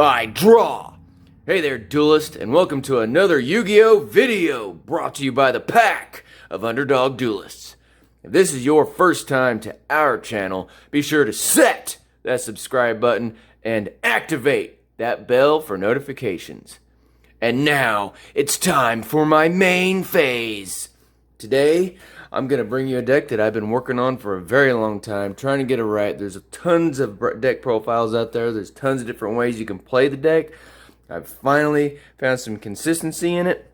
I draw. Hey there, Duelist, and welcome to another Yu-Gi-Oh! Video brought to you by the pack of Underdog Duelists. If this is your first time to our channel, be sure to set that subscribe button and activate that bell for notifications. And now, it's time for my main phase. Today, I'm going to bring you a deck that I've been working on for a very long time, trying to get it right. There's tons of deck profiles out there. There's tons of different ways you can play the deck. I've finally found some consistency in it,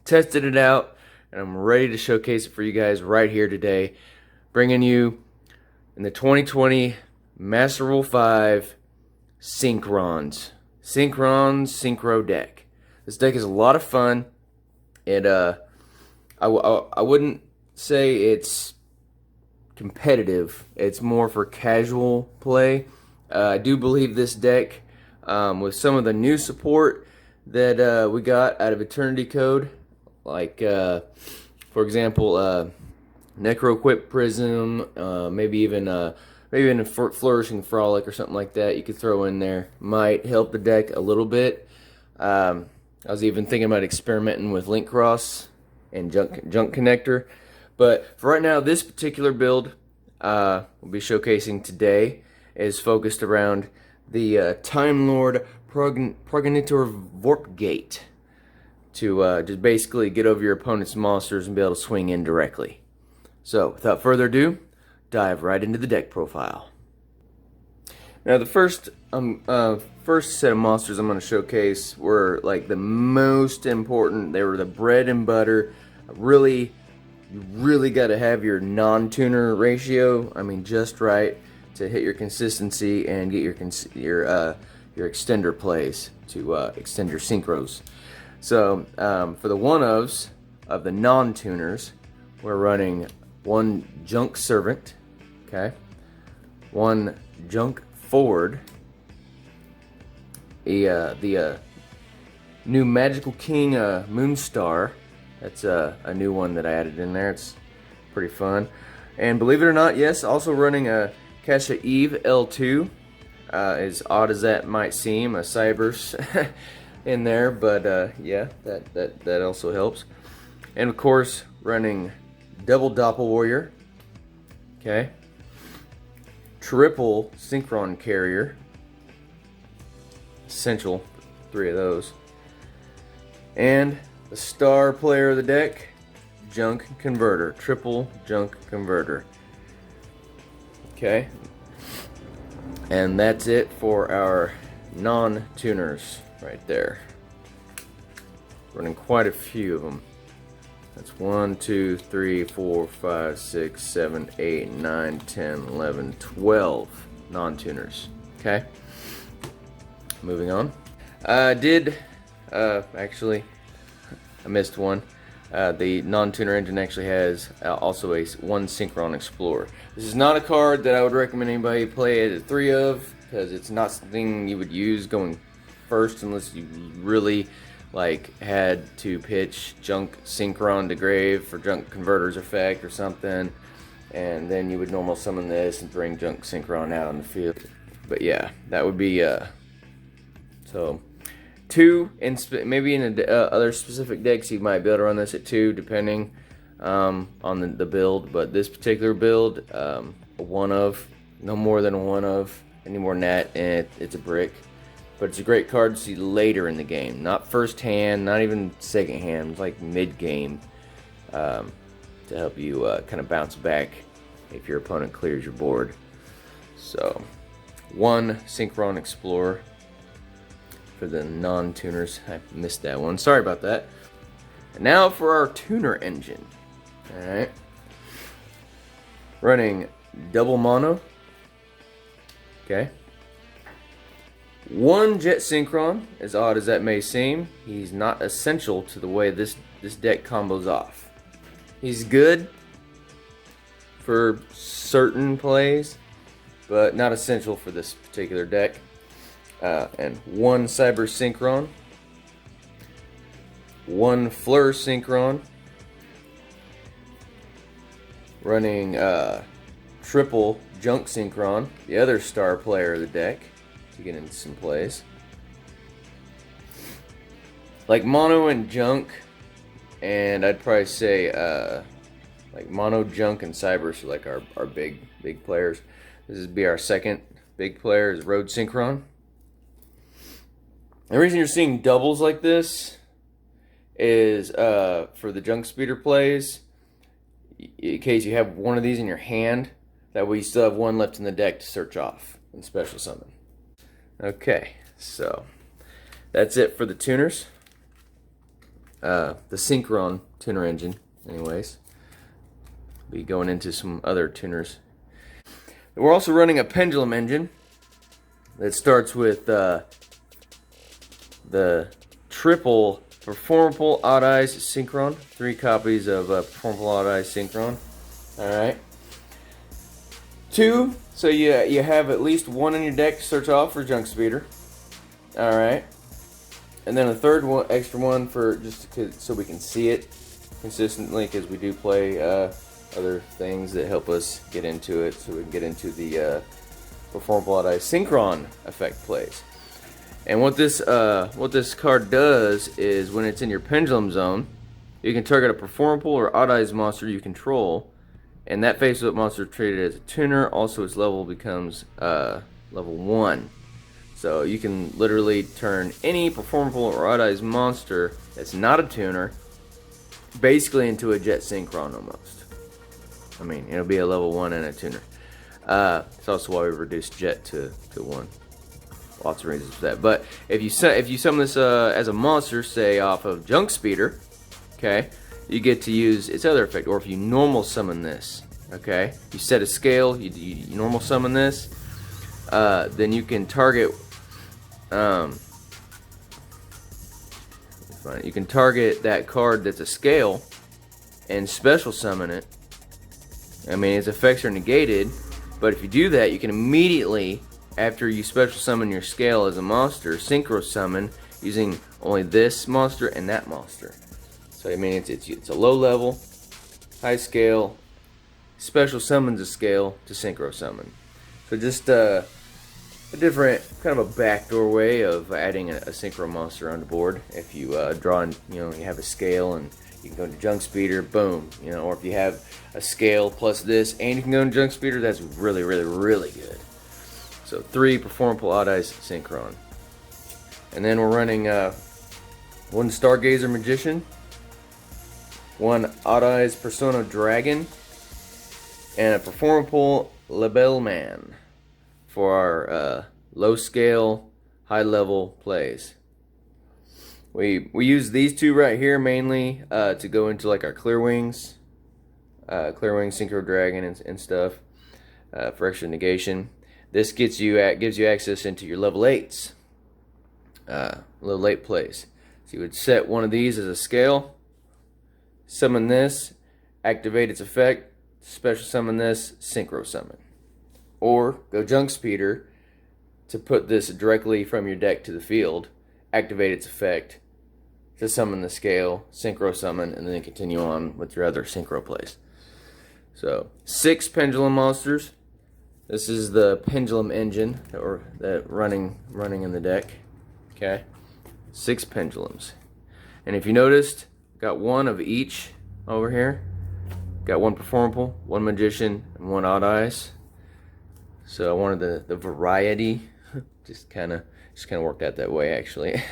tested it out, and I'm ready to showcase it for you guys right here today, bringing you in the 2020 Master Rule 5 Synchron Synchro Deck. This deck is a lot of fun. I wouldn't say it's competitive. It's more for casual play. I do believe this deck, with some of the new support that we got out of Eternity Code, like for example, Necroquip Prism, maybe even a Flourishing Frolic or something like that you could throw in there, might help the deck a little bit. I was even thinking about experimenting with Link Cross and Junk Connector. But for right now, this particular build we'll be showcasing today is focused around the Time Lord Progenitor Vorpgate to just basically get over your opponent's monsters and be able to swing in directly. So, without further ado, dive right into the deck profile. Now, the first set of monsters I'm going to showcase were like the most important. They were the bread and butter. You really got to have your non-tuner ratio, just right, to hit your consistency and get your extender plays to extend your synchros. So for the one-ofs of the non-tuners, we're running one Junk Servant, okay, one Junk Forward, the new Magical King Moonstar. That's a new one that I added in there. It's pretty fun. And believe it or not, yes, also running a Kasha Eve L2. As odd as that might seem, a Cybers in there, but yeah, that also helps. And of course, running double Doppel Warrior. Okay. Triple Synchron Carrier. Essential, 3 of those. And the star player of the deck, Junk Converter. Triple Junk Converter. Okay. And that's it for our non-tuners right there. Running quite a few of them. That's 1, 2, 3, 4, 5, 6, 7, 8, 9, 10, 11, 12 non-tuners. Okay. Moving on. Actually, I missed one. The non-tuner engine actually has also one Synchron Explorer. This is not a card that I would recommend anybody play at 3 of, because it's not something you would use going first unless you really had to pitch Junk Synchron to grave for Junk Converter's effect or something, and then you would normal summon this and bring Junk Synchron out on the field. But yeah, that would be so. 2, and maybe in other specific decks you might be able to run this at 2 depending on the build, but this particular build, a one of, no more than a one of, any more than that, and it's a brick. But it's a great card to see later in the game, not first hand, not even second hand, it's like mid game, to help you kind of bounce back if your opponent clears your board. So, one Synchron Explorer. For the non-tuners, I missed that one. Sorry about that. And now for our tuner engine. Alright. Running double mono. Okay. One Jet Synchron, as odd as that may seem. He's not essential to the way this deck combos off. He's good for certain plays, but not essential for this particular deck. And one Cyber Synchron, one Fleur Synchron, running triple Junk Synchron, the other star player of the deck, to get into some plays. like mono and junk, and I'd probably say like mono, junk, and cybers are like our big players. This would be our second big player is Rad Synchron. The reason you're seeing doubles like this is for the junk speeder plays, in case you have one of these in your hand, that way you still have one left in the deck to search off and special summon. Okay, so that's it for the tuners. The Synchron tuner engine, anyways. Be going into some other tuners. We're also running a Pendulum engine that starts with the triple Performable Odd Eyes Synchron. 3 copies of Performable Odd Eyes Synchron. Alright. 2, so you have at least 1 in your deck to search off for junk speeder. Alright. And then a third one, extra one for just so we can see it consistently, because we do play other things that help us get into it, so we can get into the Performable Odd Eyes Synchron effect plays. And what this card does is, when it's in your Pendulum zone, you can target a Performable or Odd Eyes monster you control, and that face-up monster is treated as a tuner. Also, its level becomes level 1. So you can literally turn any Performable or Odd Eyes monster that's not a tuner basically into a Jet Synchron almost. I mean, it'll be a level 1 and a tuner. It's also why we reduced Jet to 1. Lots of reasons for that. But if you summon this as a monster, say off of Junk Speeder, okay, you get to use its other effect. Or if you normal summon this, okay, you set a scale, you normal summon this, then you can target. You can target that card that's a scale and special summon it. I mean, its effects are negated, but if you do that, you can immediately, after you special summon your scale as a monster, synchro summon using only this monster and that monster. So I mean, it's a low level, high scale, special summons a scale to synchro summon. So just a different kind of a backdoor way of adding a synchro monster on the board. If you draw in, you have a scale and you can go to junk speeder, boom, or if you have a scale plus this and you can go to junk speeder, that's really, really, really good. So 3 Performable Odd Eyes Synchron. And then we're running 1 Stargazer Magician, 1 Odd Eyes Persona Dragon, and a Performable Label Man for our low scale, high level plays. We use these 2 right here mainly to go into like our Clear Wings Synchro Dragon and stuff for extra negation. This gives you access into your level 8s, level 8 plays. So you would set one of these as a scale, summon this, activate its effect, special summon this, synchro summon. Or go junk speeder to put this directly from your deck to the field, activate its effect to summon the scale, synchro summon, and then continue on with your other synchro plays. So 6 Pendulum monsters. This is the Pendulum engine that running in the deck. Okay, 6 Pendulums, and if you noticed, got 1 of each over here. Got 1 Performable, 1 Magician, and 1 Odd Eyes. So I wanted the variety. just kind of worked out that way, actually.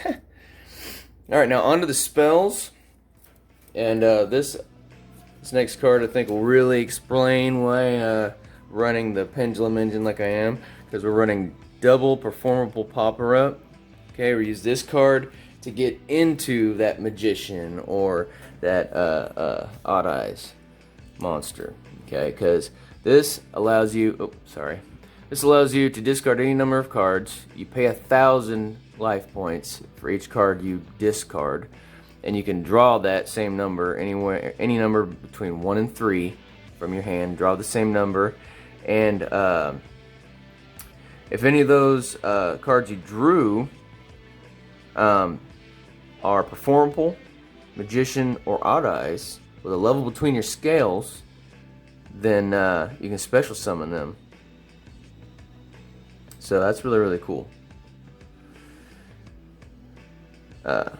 All right, now on to the spells, and this next card I think will really explain why running the Pendulum engine like I am, because we're running double Performable Popper Up. Okay, we use this card to get into that Magician or that Odd Eyes monster. Okay, because this allows you. This allows you to discard any number of cards. You pay 1,000 life points for each card you discard, and you can draw that same number anywhere, any number between 1 and 3 from your hand. Draw the same number, and if any of those cards you drew are Performable, Magician, or Odd Eyes with a level between your scales, then you can special summon them. So that's really, really cool. So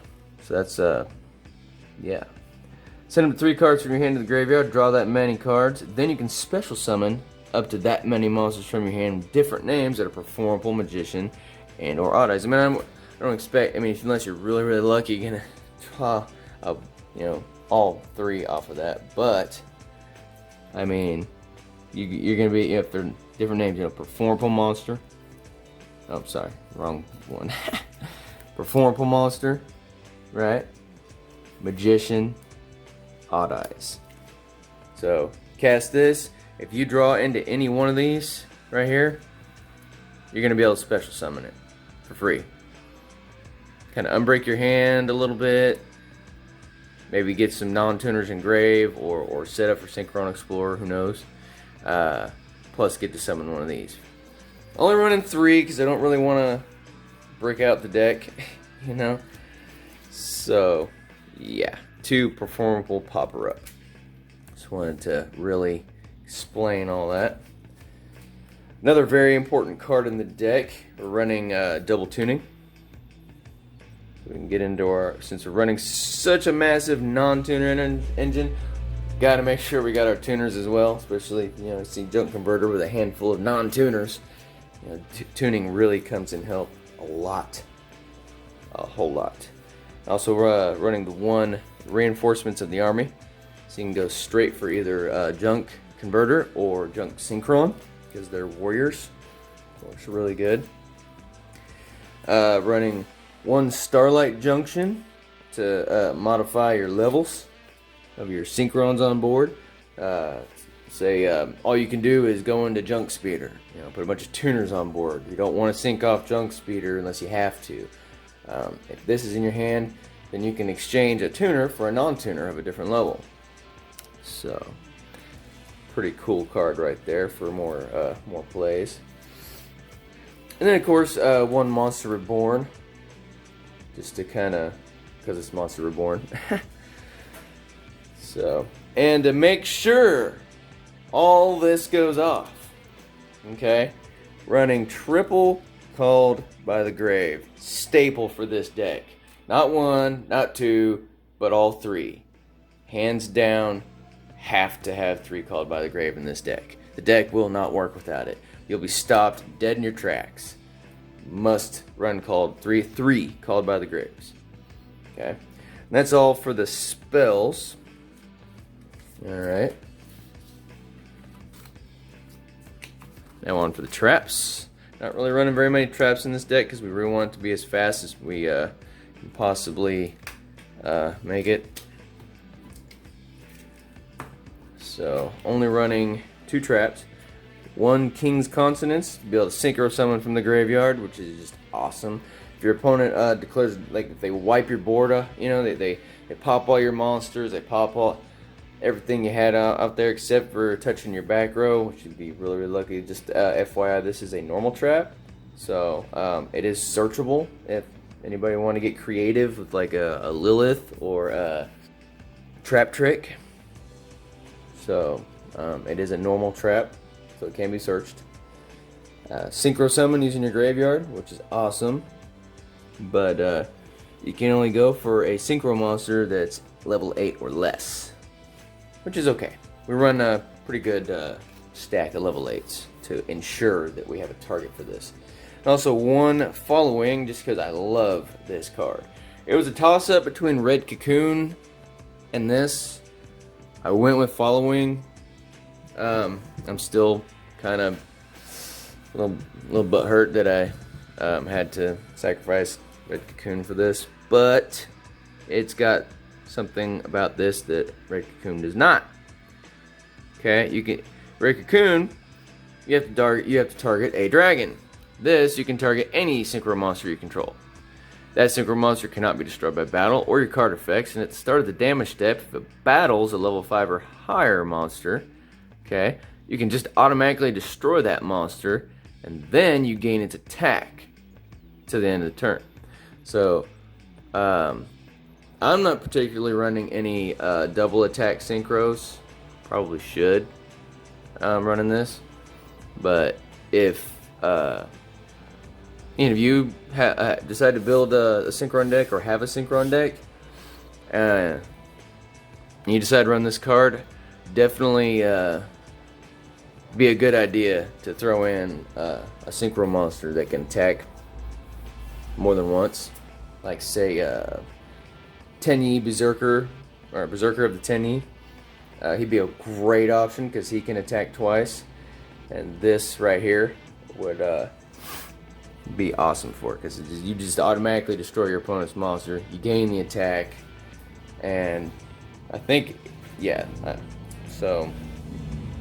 So that's yeah. Send up 3 cards from your hand to the graveyard, draw that many cards, then you can special summon up to that many monsters from your hand with different names that are performable, magician, and or odd eyes. I mean, I don't expect, I mean, unless you're really, really lucky, you're gonna draw, you know, all 3 off of that. But, I mean, you're gonna be, if they're different names, you know, performable monster. Oh, sorry, wrong one. Performable monster, right? Magician, odd eyes. So cast this. If you draw into any one of these right here, you're gonna be able to special summon it for free. Kind of unbreak your hand a little bit. Maybe get some non-tuners engrave or set up for Synchron Explorer. Who knows? Plus get to summon one of these. Only running 3 because I don't really want to break out the deck, you know. So yeah. 2 performable popper up. Just wanted to really explain all that. Another very important card in the deck, we're running double tuning. So we can get into our, since we're running such a massive non-tuner engine, got to make sure we got our tuners as well, especially, you know, see Junk Converter with a handful of non-tuners. You know, tuning really comes in help a lot, a whole lot. Also running the 1 reinforcements of the army, so you can go straight for either Junk Converter or Junk Synchron because they're warriors. Works really good. Running 1 Starlight Junction to modify your levels of your Synchrons on board. Say all you can do is go into Junk Speeder. You know, put a bunch of tuners on board. You don't want to sync off Junk Speeder unless you have to. If this is in your hand, then you can exchange a tuner for a non-tuner of a different level. So, pretty cool card right there for more plays. And then of course, 1 Monster Reborn, just to kind of, because it's Monster Reborn. So, and to make sure all this goes off, okay, running triple Called by the Grave, staple for this deck. Not 1, not 2, but all 3. Hands down, have to have 3 Called by the Grave in this deck. The deck will not work without it. You'll be stopped dead in your tracks. Must run called 3 Called by the Graves. Okay, and that's all for the spells. All right. Now on for the traps. Not really running very many traps in this deck because we really want it to be as fast as we can possibly make it. So only running 2 traps. 1 King's Consonance to be able to synchro summon from the graveyard, which is just awesome. If your opponent declares, like if they wipe your board, you know, they pop all your monsters, they pop all everything you had out there except for touching your back row, which you'd be really, really lucky. Just FYI, this is a normal trap, so it is searchable if anybody want to get creative with like a Lilith or a Trap Trick. So it is a normal trap, so it can be searched. Synchro summon using your graveyard, which is awesome, but you can only go for a synchro monster that's level 8 or less, which is okay. We run a pretty good stack of level 8s to ensure that we have a target for this. And also 1 Following, just because I love this card. It was a toss-up between Red Cocoon and this. I went with Following. I'm still kind of a little butthurt that I had to sacrifice Red Cocoon for this, but it's got something about this that Red Cocoon does not. Okay, you can Red Cocoon, you have to target a dragon. This you can target any synchro monster you control. That synchro monster cannot be destroyed by battle or your card effects, and at the start of the damage step, if it battles a level 5 or higher monster, okay, you can just automatically destroy that monster, and then you gain its attack to the end of the turn. So, I'm not particularly running any double attack synchros. Probably should running this, but if you decide to build a Synchron deck or have a Synchron deck, you decide to run this card, definitely be a good idea to throw in a synchro monster that can attack more than once, like say 10E Berserker, or Berserker of the 10E. He'd be a great option because he can attack twice, and this right here would be awesome for it because you just automatically destroy your opponent's monster, you gain the attack, and I think, yeah, so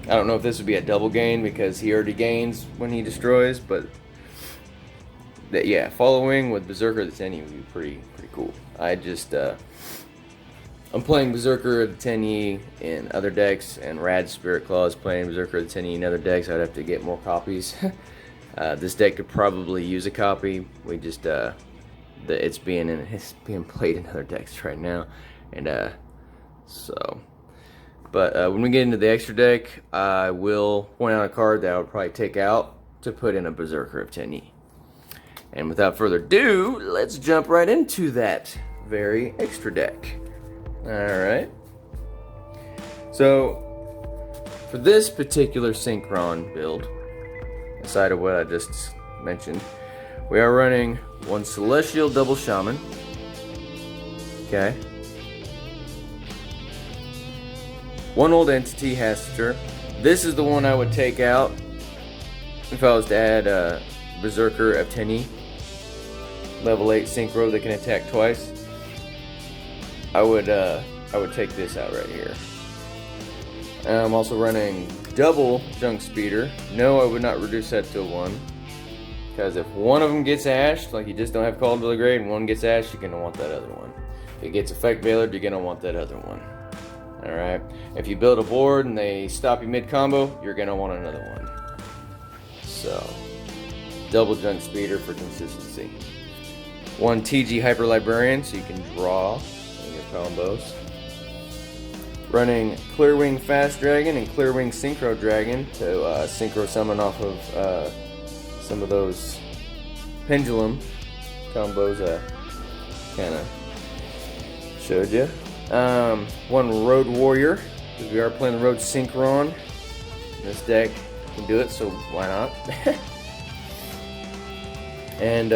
I don't know if this would be a double gain because he already gains when he destroys, but yeah, following with Berserker of the 10E would be pretty cool. I'm playing Berserker of the 10E in other decks, and Rad SpiritClaw is playing Berserker of the 10E in other decks. I'd have to get more copies. This deck could probably use a copy. We just it's being played in other decks right now, and so. But when we get into the extra deck, I will point out a card that I would probably take out to put in a Berserker of 10E. And without further ado, let's jump right into that very extra deck. Alright. So, for this particular Synchron build, aside of what I just mentioned, we are running one Celestial Double Shaman. Okay. One Old Entity Haster. This is the one I would take out if I was to add Berserker of 10E. Level 8 Synchro that can attack twice. I would take this out right here. I'm also running double Junk Speeder. No, I would not reduce that to a 1. Because if one of them gets ashed, like you just don't have Call to the Grave, and one gets ashed, you're going to want that other one. If it gets Effect Veilered, you're going to want that other one. Alright, if you build a board and they stop you mid-combo, you're going to want another one. So, double Junk Speeder for consistency. One TG Hyper Librarian, so you can draw in your combos. Running Clearwing Fast Dragon and Clearwing Synchro Dragon to synchro summon off of some of those Pendulum combos I kind of showed you. One Road Warrior, because we are playing the Road Synchron. This deck can do it, so why not? And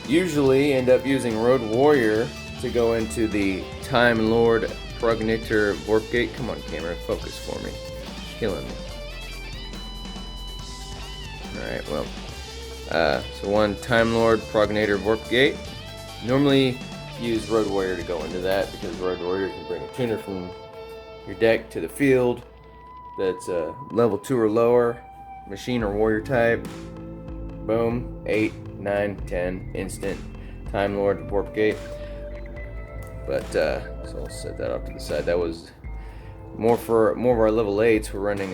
usually end up using Road Warrior to go into the Time Lord Progenitor Warp Gate. Come on, camera, focus for me. Killing me. Alright, well. So one Time Lord Progenitor Warp Gate. Normally use Road Warrior to go into that because Road Warrior can bring a tuner from your deck to the field that's level 2 or lower, machine or warrior type. Boom, 8, 9, 10, instant Time Lord Warp Gate. But so I'll set that off to the side. That was more of our level 8s. We're running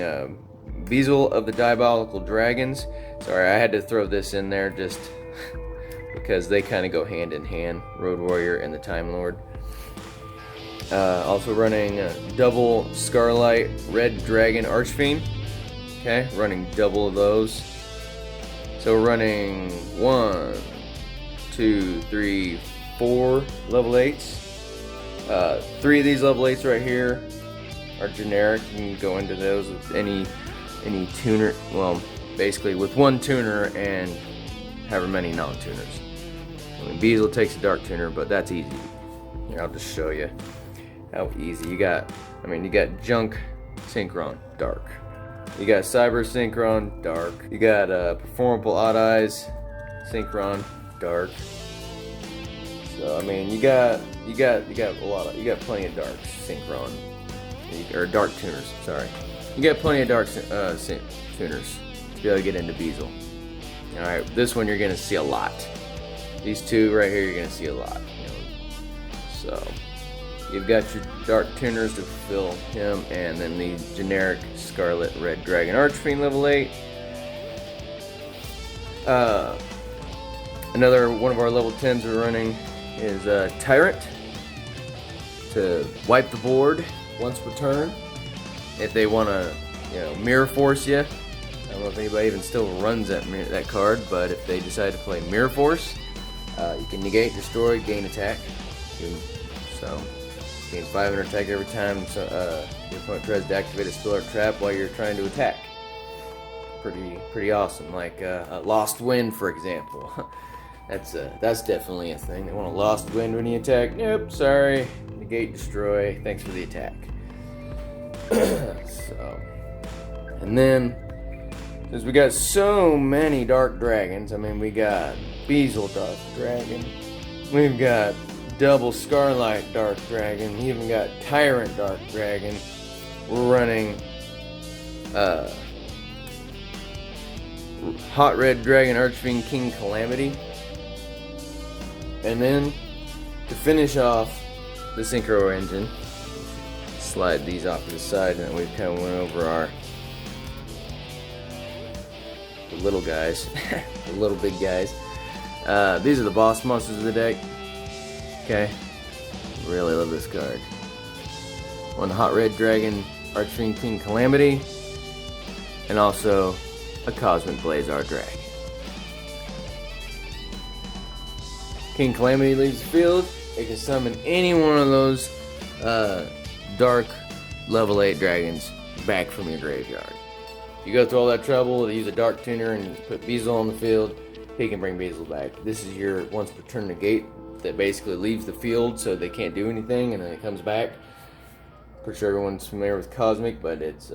Beazle of the Diabolical Dragons. Sorry, I had to throw this in there just because they kind of go hand in hand, Road Warrior and the Time Lord. Also running double Scarlight Red Dragon Archfiend. Okay, running double of those. So we're running 1, 2, 3, 4 level 8s. 3 of these level 8s right here are generic. You can go into those with any tuner. Well, basically with one tuner and however many non-tuners. I mean, Beazle takes a dark tuner, but that's easy. Here, I'll just show you how easy. You got Junk Synchron, dark. You got Cyber Synchron, dark. You got Performable Odd Eyes Synchron, dark. So I mean, you got plenty of dark Synchron, or dark tuners. Sorry, you got plenty of dark tuners to be able to get into Beazle. All right, this one you're gonna see a lot. These two right here, you're gonna see a lot. You know? So you've got your dark tuners to fulfill him, and then the generic Scarlet Red Dragon Archfiend level 8. Another one of our level 10s we're running is Tyrant to wipe the board once per turn. If they want to, mirror force you. I don't know if anybody even still runs that card, but if they decide to play Mirror Force, you can negate, destroy, gain attack. So, gain 500 attack every time your opponent tries to activate a spell or trap while you're trying to attack. Pretty awesome. Like a Lost Wind, for example. That's definitely a thing. They want a Lost Wind when you attack. Nope, sorry. Negate, destroy. Thanks for the attack. So, and then since we got so many Dark Dragons, I mean, we got Beazle Dark Dragon, we've got Double Scarlight Dark Dragon, we even got Tyrant Dark Dragon. We're running Hot Red Dragon Archfiend King Calamity. And then, to finish off the Synchro engine, slide these off to the side, and then we've kind of went over the little guys, the little big guys. These are the boss monsters of the deck. Okay, really love this card. One Hot Red Dragon Archfiend King Calamity, and also a Cosmic Blazar Dragon. King Calamity leaves the field. It can summon any one of those dark level 8 dragons back from your graveyard. You go through all that trouble to use a Dark Tuner and put Beazle on the field, he can bring Beazle back. This is your once per turn negate that basically leaves the field so they can't do anything, and then it comes back. Pretty sure everyone's familiar with Cosmic, but it's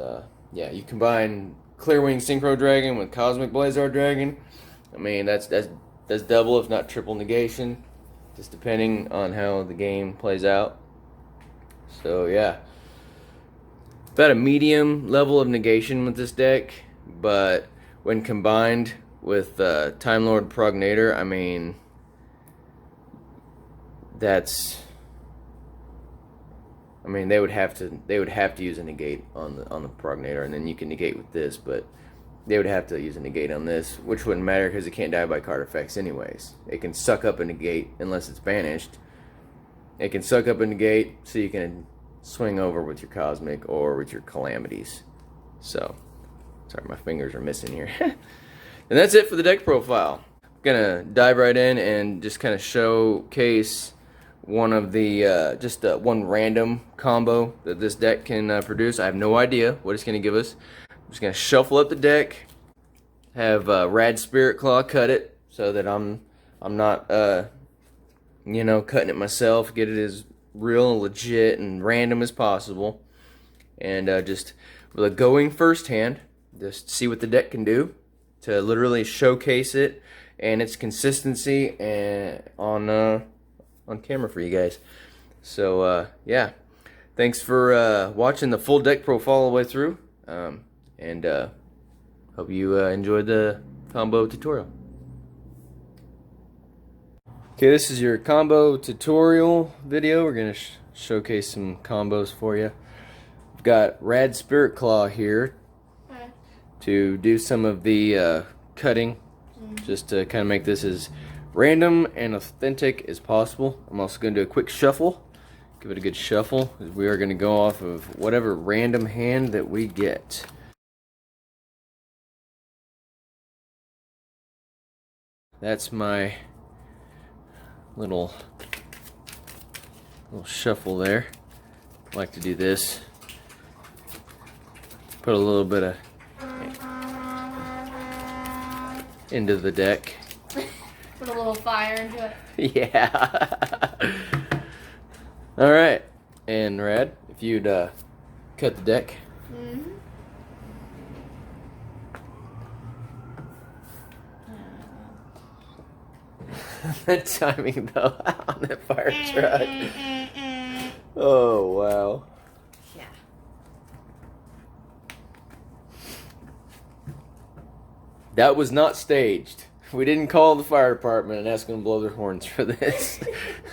yeah, you combine Clearwing Synchro Dragon with Cosmic Blazar Dragon. I mean, that's double if not triple negation, just depending on how the game plays out. So yeah, about a medium level of negation with this deck, but when combined with Time Lord Prognator, I mean, they would have to use a negate on the Prognator, and then you can negate with this, but they would have to use a negate on this, which wouldn't matter because it can't die by card effects anyways. It can suck up a negate unless it's banished. It can suck up a negate so you can swing over with your Cosmic or with your Calamities. So, sorry, my fingers are missing here. And that's it for the deck profile. I'm gonna dive right in and just kind of showcase one of the one random combo that this deck can produce. I have no idea what it's gonna give us. I'm just gonna shuffle up the deck, have Rad SpiritClaw cut it so that I'm not cutting it myself. Get it as real and legit and random as possible, and just with a going first hand, just see what the deck can do to literally showcase it and its consistency and on camera for you guys. So yeah, thanks for watching the full deck profile all the way through, and hope you enjoyed the combo tutorial. Okay, this is your combo tutorial video. We're gonna showcase some combos for you. We've got Rad SpiritClaw here to do some of the cutting, just to kind of make this as random and authentic as possible. I'm also going to do a quick shuffle. Give it a good shuffle, because we are going to go off of whatever random hand that we get. That's my little shuffle there. I like to do this. Put a little bit of into the deck. Put a little fire into it. Yeah. Alright. And Rad, if you'd cut the deck. Mm-hmm. That timing though on that fire truck. Oh wow. Yeah. That was not staged. We didn't call the fire department and ask them to blow their horns for this.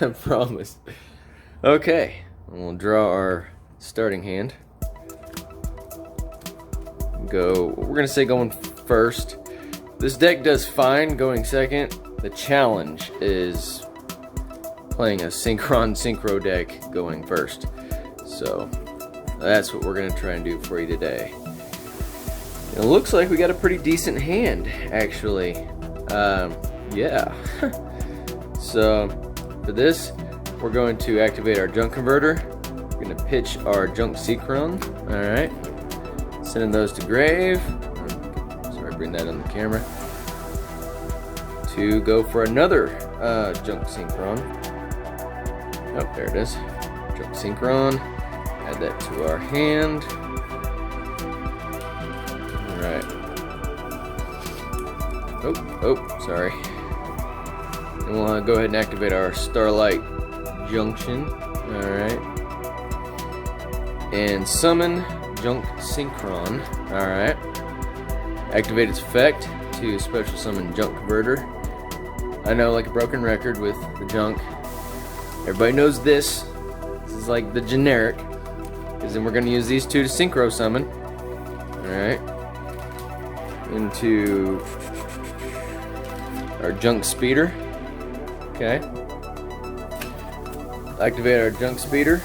I promise. Okay, we'll draw our starting hand. We're gonna say going first. This deck does fine going second. The challenge is playing a Synchron Synchro deck going first. So that's what we're gonna try and do for you today. It looks like we got a pretty decent hand, actually. Yeah. So for this, we're going to activate our junk converter. We're going to pitch our junk Synchron. Alright. Sending those to grave. Sorry, bring that on the camera. To go for another junk Synchron. Oh, there it is. Junk Synchron. Add that to our hand. Alright. Oh, sorry. And we'll go ahead and activate our Starlight Junction. Alright. And summon Junk Synchron. Alright. Activate its effect to special summon Junk Converter. I know, like a broken record with the junk. Everybody knows this. This is like the generic. Because then we're going to use these two to synchro summon. Alright. Into our junk speeder. Okay. Activate our junk speeder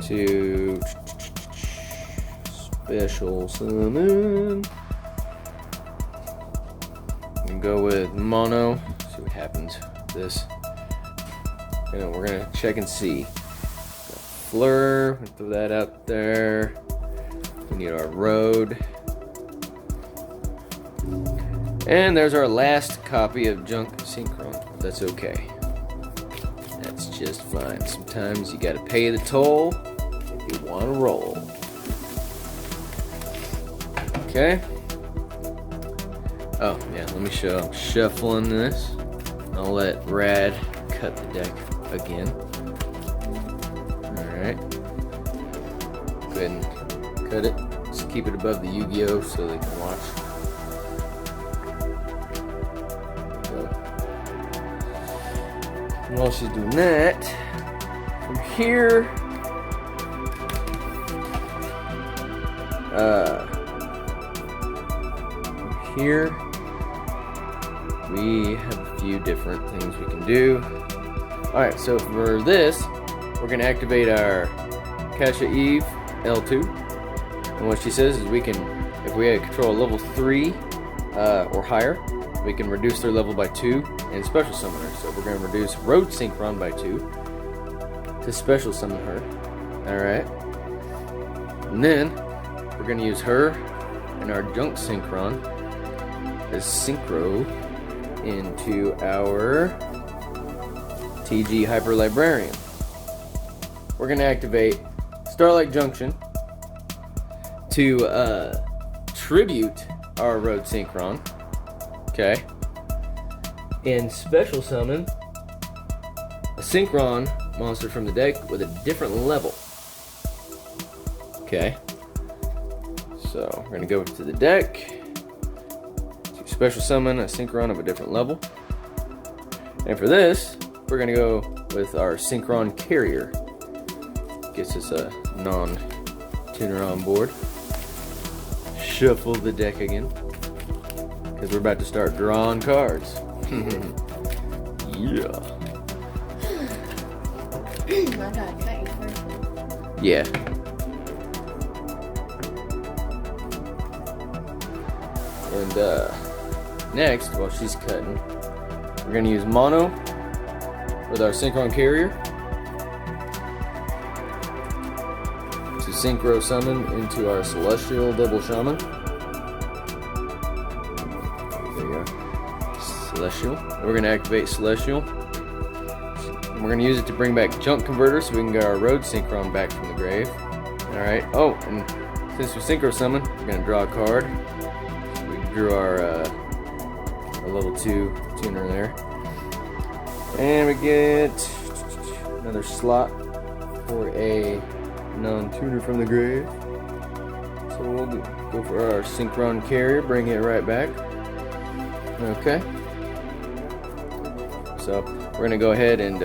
to special summon. And go with mono. See what happens with this. And we're gonna check and see. Fleur, throw that out there. We need our road. And there's our last copy of Junk Synchron. That's okay. That's just fine. Sometimes you gotta pay the toll if you wanna roll. Okay. Oh, yeah, let me show. I'm shuffling this. I'll let Rad cut the deck again. Alright. Go ahead and cut it. Just keep it above the Yu-Gi-Oh! So they can watch. And while she's doing that, from here, we have a few different things we can do. Alright, so for this, we're going to activate our Kasha Eve L2. And what she says is we can, if we control a level 3 or higher, we can reduce their level by 2 and special summon her. So we're going to reduce Road Synchron by 2 to special summon her. Alright. And then we're going to use her and our Junk Synchron as synchro into our TG Hyper Librarian. We're going to activate Starlight Junction to tribute our Road Synchron. Okay. And special summon a Synchron monster from the deck with a different level. Okay. So we're going to go to the deck to special summon a Synchron of a different level. And for this, we're going to go with our Synchron Carrier. Gets us a non-tuner on board. Shuffle the deck again. Because we're about to start drawing cards. Yeah. I gotta cut you first. Yeah. And next, while she's cutting, we're going to use mono with our Synchron Carrier to synchro summon into our Celestial Double Shaman. There you go. Celestial. We're going to activate Celestial. And we're going to use it to bring back Junk Converter so we can get our Road Synchron back from the grave. Alright. Oh, and since we synchro summon, we're going to draw a card. So we drew our level 2 tuner there. And we get another slot for a non-tuner from the grave. So we'll go for our Synchron Carrier, bring it right back. Okay. So we're going to go ahead and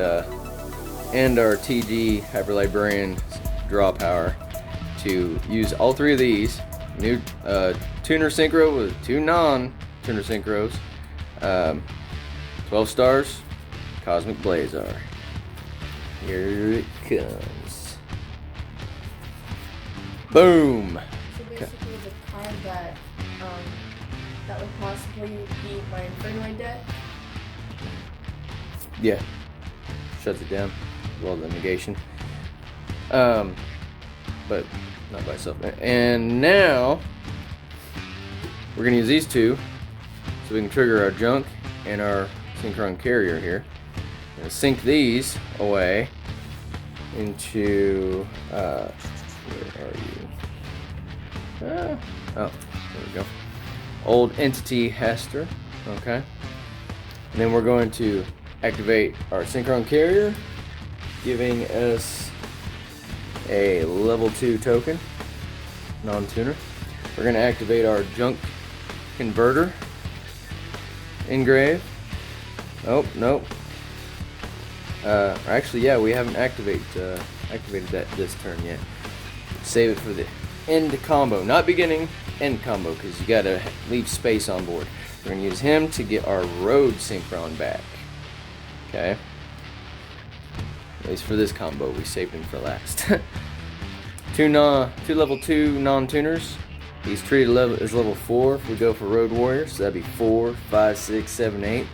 end our TG Hyper Librarian draw power to use all 3 of these. New tuner synchro with 2 non-tuner synchros. 12 stars. Cosmic Blazar. Here it comes. Boom! So basically the card that would possibly beat my Infernoid deck. Yeah, shuts it down. Well, the negation. But not by itself. And now we're gonna use these two so we can trigger our junk and our Synchron carrier here. Gonna sync these away into where are you? Oh, there we go. Old entity Hester. Okay. And then we're going to activate our Synchron carrier, giving us a level 2 token, non-tuner. We're going to activate our junk converter engrave. Oh, nope. Actually, yeah, we haven't activated that this turn yet. Save it for the end combo, not beginning, end combo, because you got to leave space on board. We're going to use him to get our road synchron back. Okay. At least for this combo, we saved him for last. two level 2 non-tuners. He's treated as level 4 if we go for Road Warrior, so that'd be 4, 5, 6, 7, 8.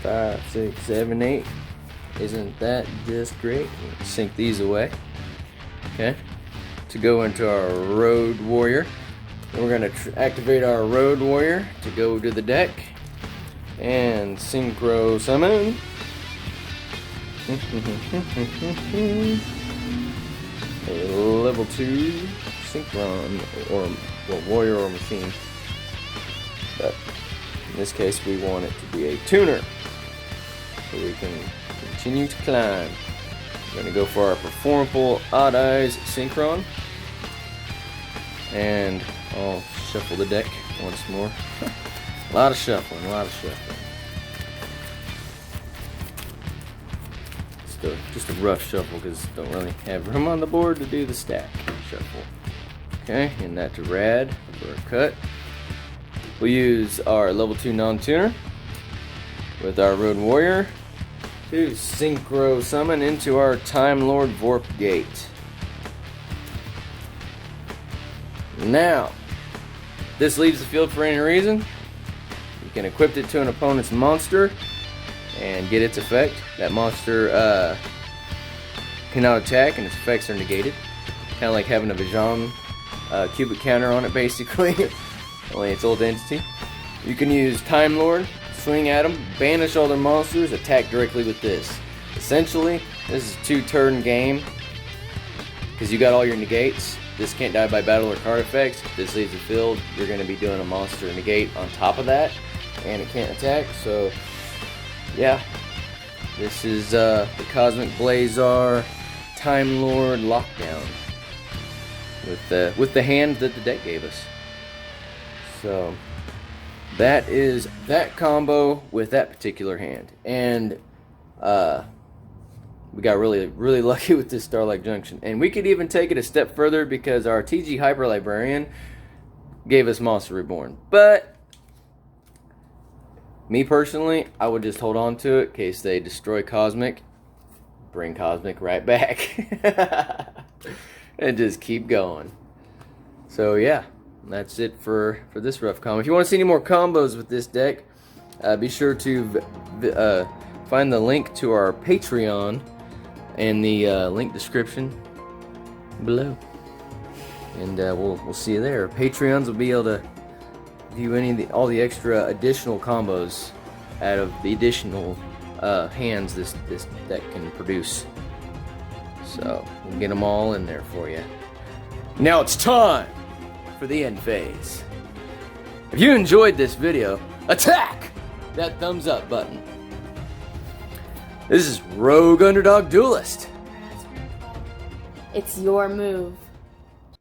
5, 6, 7, 8. Isn't that just great? Sync these away. Okay. To go into our Road Warrior. And we're going to activate our Road Warrior to go to the deck and Synchro Summon. A level 2 Synchron, or well, Warrior or Machine. But in this case, we want it to be a tuner, so we can continue to climb. We're going to go for our Performable Odd Eyes Synchron. And I'll shuffle the deck once more. A lot of shuffling, a lot of shuffling. Just a rough shuffle because don't really have room on the board to do the stack shuffle. Okay, and that to Rad for a cut. We'll use our level 2 non-tuner with our Road Warrior to Synchro Summon into our Time Lord Vorp Gate. Now, this leaves the field for any reason. You can equip it to an opponent's monster and get its effect. That monster cannot attack and its effects are negated. Kind of like having a Vajam cubic counter on it, basically. Only its old entity. You can use Time Lord, swing at them, banish all their monsters, attack directly with this. Essentially, this is a 2-turn game because you got all your negates. This can't die by battle or card effects. If this leaves the field, you're going to be doing a monster negate on top of that, and it can't attack. So, yeah, this is the Cosmic Blazar Time Lord Lockdown with the hand that the deck gave us. So that is that combo with that particular hand, and we got really lucky with this Starlight Junction. And we could even take it a step further because our TG Hyper Librarian gave us Monster Reborn. But me personally, I would just hold on to it in case they destroy Cosmic, bring Cosmic right back, and just keep going. So yeah, that's it for this rough combo. If you want to see any more combos with this deck, be sure to find the link to our Patreon in the link description below, and we'll see you there. Patreons will be able to view all the extra additional combos out of the additional hands this deck can produce. So we'll get them all in there for you. Now it's time for the end phase. If you enjoyed this video, attack that thumbs up button. This is Rogue Underdog Duelist. It's your move.